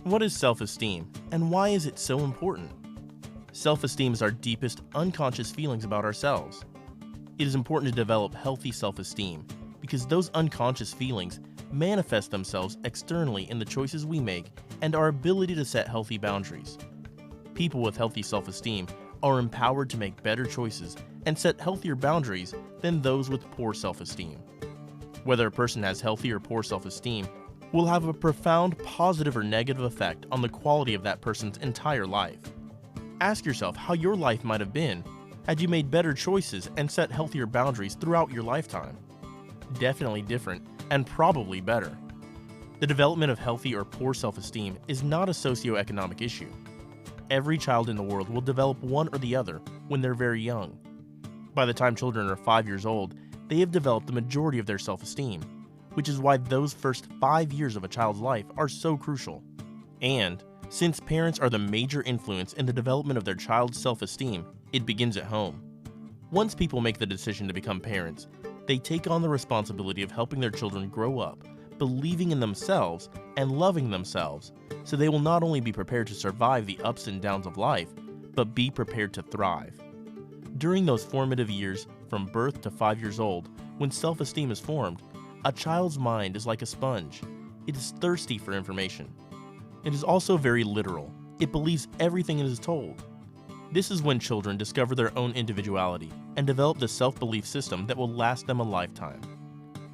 What is self-esteem, and why is it so important? Self-esteem is our deepest, unconscious feelings about ourselves. It is important to develop healthy self-esteem because those unconscious feelings manifest themselves externally in the choices we make and our ability to set healthy boundaries. People with healthy self-esteem are empowered to make better choices and set healthier boundaries than those with poor self-esteem. Whether a person has healthy or poor self-esteem will have a profound positive or negative effect on the quality of that person's entire life. Ask yourself how your life might have been had you made better choices and set healthier boundaries throughout your lifetime. Definitely different, and probably better. The development of healthy or poor self-esteem is not a socioeconomic issue. Every child in the world will develop one or the other when they're very young. By the time children are 5 years old, they have developed the majority of their self-esteem, which is why those first 5 years of a child's life are so crucial. And since parents are the major influence in the development of their child's self-esteem, it begins at home. Once people make the decision to become parents, they take on the responsibility of helping their children grow up, believing in themselves and loving themselves, so they will not only be prepared to survive the ups and downs of life, but be prepared to thrive. During those formative years, from birth to 5 years old, when self-esteem is formed, a child's mind is like a sponge. It is thirsty for information. It is also very literal. It believes everything it is told. This is when children discover their own individuality and develop the self-belief system that will last them a lifetime.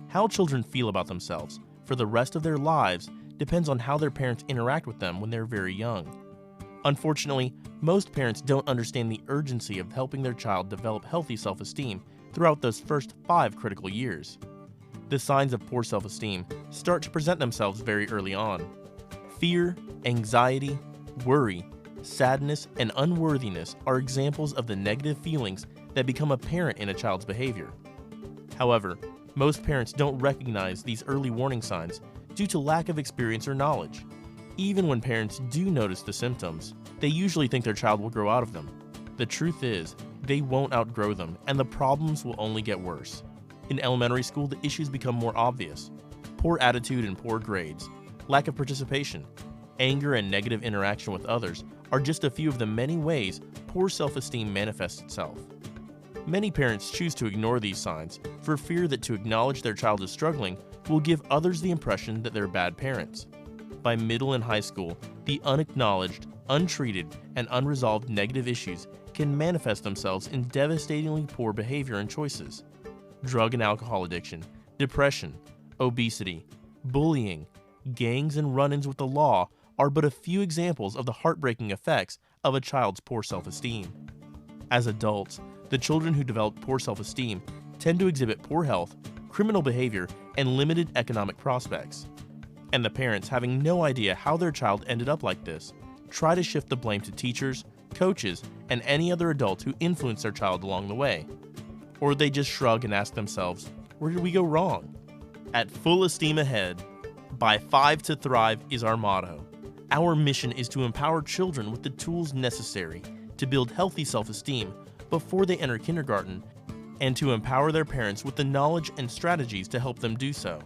How children feel about themselves for the rest of their lives depends on how their parents interact with them when they're very young. Unfortunately, most parents don't understand the urgency of helping their child develop healthy self-esteem throughout those first 5 critical years. The signs of poor self-esteem start to present themselves very early on. Fear, anxiety, worry, sadness, and unworthiness are examples of the negative feelings that become apparent in a child's behavior. However, most parents don't recognize these early warning signs due to lack of experience or knowledge. Even when parents do notice the symptoms, they usually think their child will grow out of them. The truth is, they won't outgrow them, and the problems will only get worse. In elementary school, the issues become more obvious. Poor attitude and poor grades, lack of participation, anger and negative interaction with others are just a few of the many ways poor self-esteem manifests itself. Many parents choose to ignore these signs for fear that to acknowledge their child is struggling will give others the impression that they're bad parents. By middle and high school, the unacknowledged, untreated, and unresolved negative issues can manifest themselves in devastatingly poor behavior and choices. Drug and alcohol addiction, depression, obesity, bullying, gangs, and run-ins with the law are but a few examples of the heartbreaking effects of a child's poor self-esteem. As adults, the children who develop poor self-esteem tend to exhibit poor health, criminal behavior, and limited economic prospects. And the parents, having no idea how their child ended up like this, try to shift the blame to teachers, coaches, and any other adults who influence their child along the way. Or they just shrug and ask themselves, where did we go wrong? At full esteem ahead, by 5 to thrive is our motto. Our mission is to empower children with the tools necessary to build healthy self-esteem before they enter kindergarten, and to empower their parents with the knowledge and strategies to help them do so.